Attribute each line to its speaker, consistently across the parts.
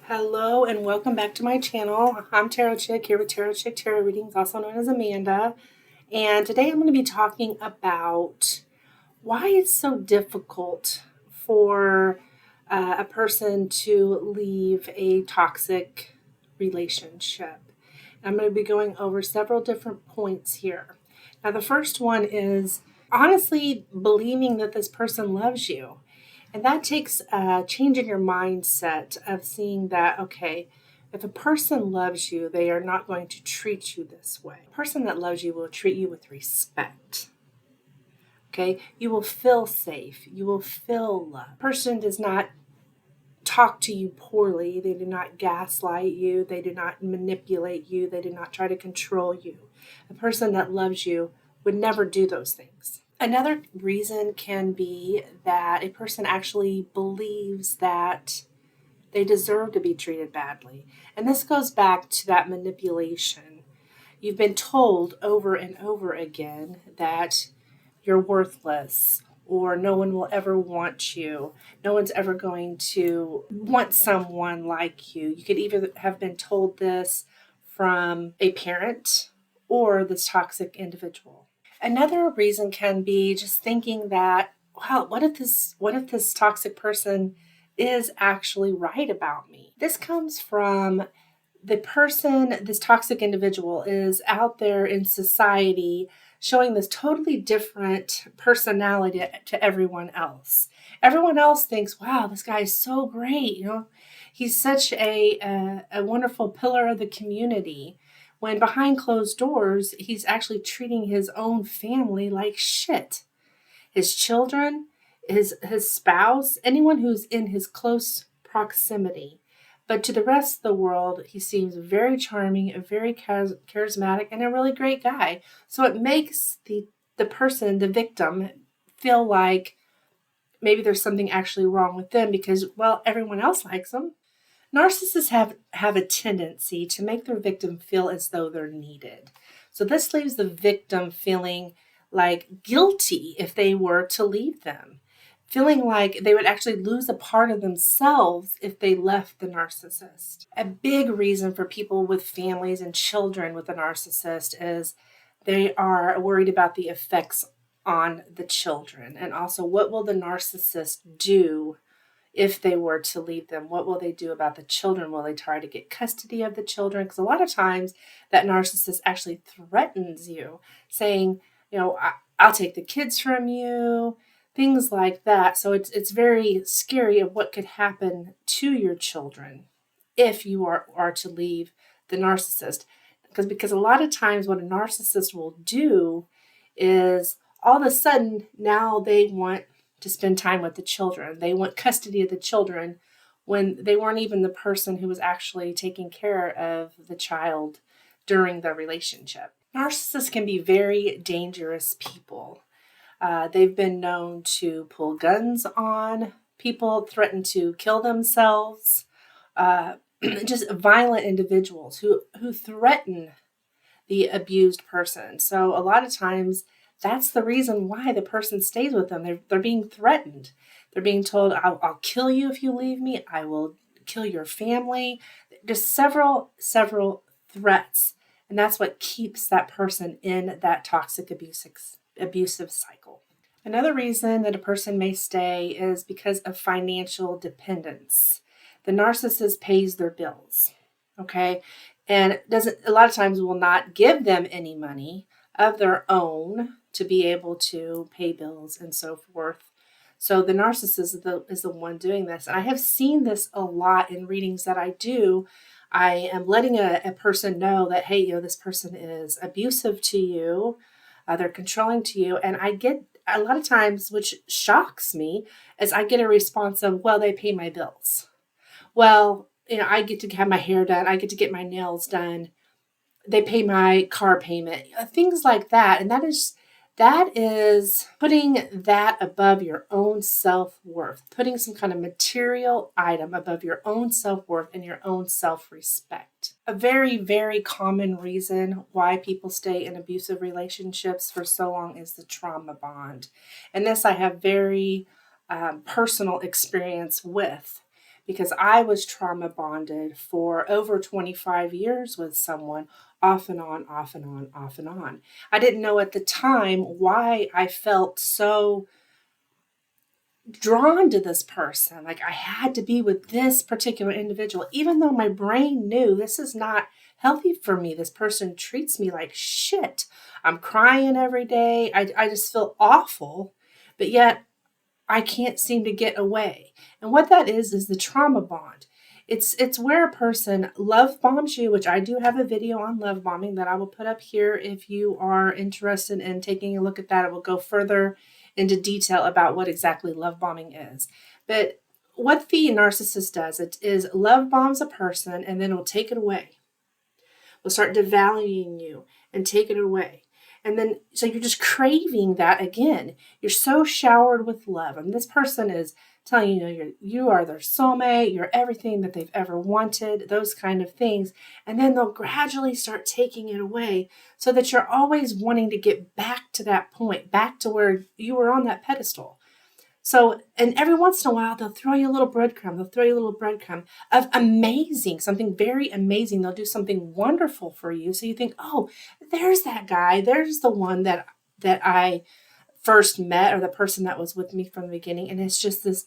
Speaker 1: Hello and welcome back to my channel. I'm Tarotchic here with Tarotchic Tarot Readings, also known as Amanda. And today I'm going to be talking about why it's so difficult for a person to leave a toxic relationship. I'm going to be going over several different points here. Now, the first one is honestly believing that this person loves you. And that takes a change in your mindset of seeing that, okay, if a person loves you, they are not going to treat you this way. A person that loves you will treat you with respect. Okay, you will feel safe. You will feel love. A person does not talk to you poorly. They do not gaslight you. They do not manipulate you. They do not try to control you. A person that loves you would never do those things. Another reason can be that a person actually believes that they deserve to be treated badly. And this goes back to that manipulation. You've been told over and over again that you're worthless or no one will ever want you. No one's ever going to want someone like you. You could either have been told this from a parent or this toxic individual. Another reason can be just thinking that, wow, what if this toxic person is actually right about me? This comes from the person, this toxic individual is out there in society showing this totally different personality to everyone else. Everyone else thinks, wow, this guy is so great. He's such a wonderful pillar of the community. When behind closed doors, he's actually treating his own family like shit. His children, his spouse, anyone who's in his close proximity. But to the rest of the world, he seems very charming, a very charismatic, and a really great guy. So it makes the person, the victim, feel like maybe there's something actually wrong with them because, well, everyone else likes them. Narcissists have a tendency to make their victim feel as though they're needed. So this leaves the victim feeling like guilty if they were to leave them, feeling like they would actually lose a part of themselves if they left the narcissist. A big reason for people with families and children with a narcissist is they are worried about the effects on the children. And also, what will the narcissist do if they were to leave them? What will they do about the children? Will they try to get custody of the children? Because a lot of times that narcissist actually threatens you, saying, I'll take the kids from you, things like that. So it's very scary of what could happen to your children if you are to leave the narcissist. Because a lot of times what a narcissist will do is all of a sudden now they want to spend time with the children. They want custody of the children when they weren't even the person who was actually taking care of the child during the relationship. Narcissists can be very dangerous people. They've been known to pull guns on people, threaten to kill themselves, just violent individuals who threaten the abused person. So a lot of times that's the reason why the person stays with them. They're being threatened. They're being told, I'll kill you if you leave me. I will kill your family. Just several threats. And that's what keeps that person in that toxic abusive cycle. Another reason that a person may stay is because of financial dependence. The narcissist pays their bills, okay? And a lot of times will not give them any money of their own to be able to pay bills and so forth. So the narcissist is the one doing this. And I have seen this a lot in readings that I do. I am letting a person know that, hey, this person is abusive to you. They're controlling to you. And I get a lot of times, which shocks me, is I get a response of, well, they pay my bills. Well, I get to have my hair done. I get to get my nails done. They pay my car payment, things like that. And that is putting that above your own self-worth, putting some kind of material item above your own self-worth and your own self-respect. A very, very common reason why people stay in abusive relationships for so long is the trauma bond. And this I have very personal experience with, because I was trauma bonded for over 25 years with someone, off and on, off and on, off and on. I didn't know at the time why I felt so drawn to this person. Like I had to be with this particular individual, even though my brain knew this is not healthy for me. This person treats me like shit. I'm crying every day. I just feel awful, but yet I can't seem to get away. And what that is the trauma bond. It's where a person love bombs you, which I do have a video on love bombing that I will put up here if you are interested in taking a look at that. It will go further into detail about what exactly love bombing is. But what the narcissist does, it is love bombs a person and then will take it away. Will start devaluing you and take it away. And then, so you're just craving that again. You're so showered with love. And this person is telling you, you are their soulmate, you're everything that they've ever wanted, those kind of things. And then they'll gradually start taking it away so that you're always wanting to get back to that point, back to where you were on that pedestal. So, and every once in a while, they'll throw you a little breadcrumb. They'll throw you a little breadcrumb of amazing, something very amazing. They'll do something wonderful for you. So you think, oh, there's that guy. There's the one that I first met, or the person that was with me from the beginning. And it's just this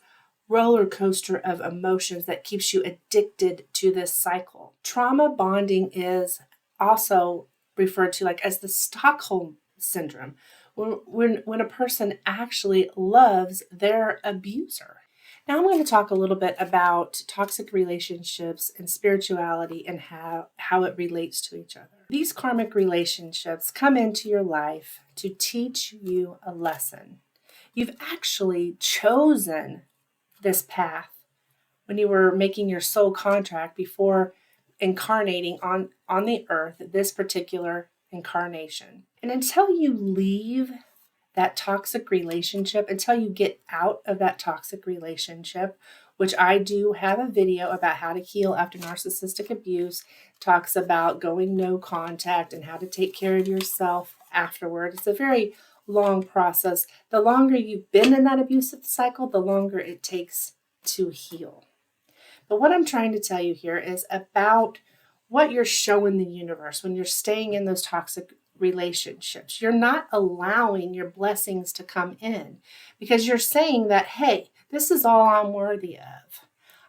Speaker 1: roller coaster of emotions that keeps you addicted to this cycle. Trauma bonding is also referred to like as the Stockholm syndrome. When a person actually loves their abuser. Now I'm going to talk a little bit about toxic relationships and spirituality and how it relates to each other. These karmic relationships come into your life to teach you a lesson. You've actually chosen this path when you were making your soul contract before incarnating on the earth, this particular incarnation. And until you leave that toxic relationship, until you get out of that toxic relationship, which I do have a video about how to heal after narcissistic abuse, talks about going no contact and how to take care of yourself afterward. It's a very long process. The longer you've been in that abusive cycle, the longer it takes to heal. But what I'm trying to tell you here is about what you're showing the universe when you're staying in those toxic relationships. You're not allowing your blessings to come in because you're saying that, hey, this is all I'm worthy of.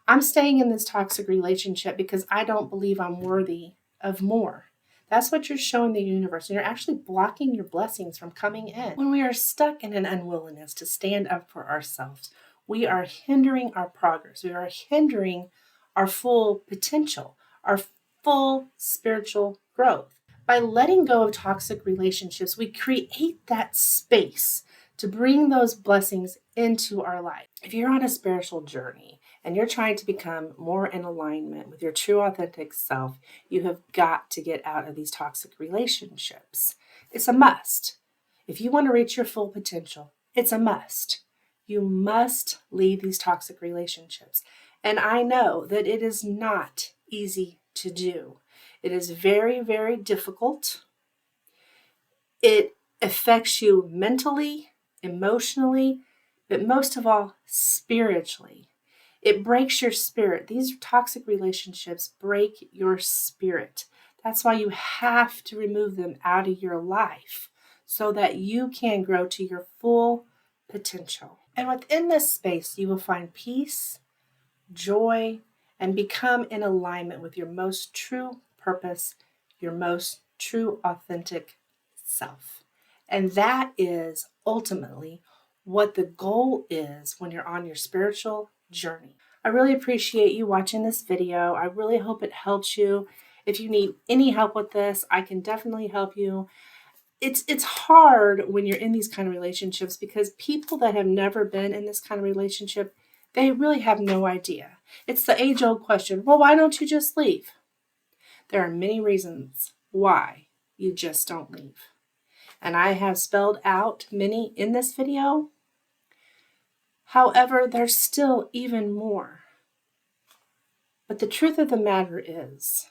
Speaker 1: I'm staying in this toxic relationship because I don't believe I'm worthy of more. That's what you're showing the universe. And you're actually blocking your blessings from coming in. When we are stuck in an unwillingness to stand up for ourselves, we are hindering our progress. We are hindering our full potential, our full spiritual growth. By letting go of toxic relationships, we create that space to bring those blessings into our life. If you're on a spiritual journey and you're trying to become more in alignment with your true authentic self, you have got to get out of these toxic relationships. It's a must. If you want to reach your full potential, it's a must. You must leave these toxic relationships. And I know that it is not easy to do. It is very, very difficult. It affects you mentally, emotionally, but most of all, spiritually. It breaks your spirit. These toxic relationships break your spirit. That's why you have to remove them out of your life so that you can grow to your full potential. And within this space, you will find peace, joy, and become in alignment with your most true purpose, your most true authentic self. And that is ultimately what the goal is when you're on your spiritual journey. I really appreciate you watching this video. I really hope it helps you. If you need any help with this, I can definitely help you. It's hard when you're in these kind of relationships because people that have never been in this kind of relationship, they really have no idea. It's the age-old question, well, why don't you just leave? There are many reasons why you just don't leave. And I have spelled out many in this video. However, there's still even more. But the truth of the matter is,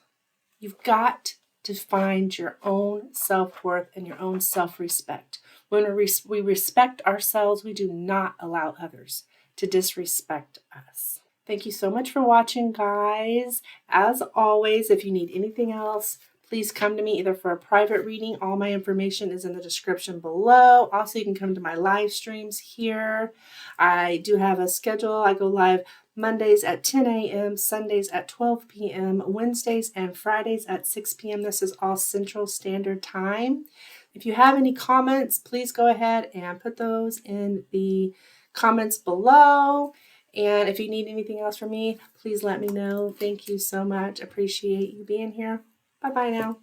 Speaker 1: you've got to find your own self-worth and your own self-respect. When we respect ourselves, we do not allow others to disrespect us. Thank you so much for watching, guys. As always, if you need anything else, please come to me either for a private reading. All my information is in the description below. Also, you can come to my live streams here. I do have a schedule. I go live Mondays at 10 a.m., Sundays at 12 p.m., Wednesdays and Fridays at 6 p.m. This is all Central Standard Time. If you have any comments, please go ahead and put those in the comments below. And if you need anything else from me, please let me know. Thank you so much. Appreciate you being here. Bye-bye now.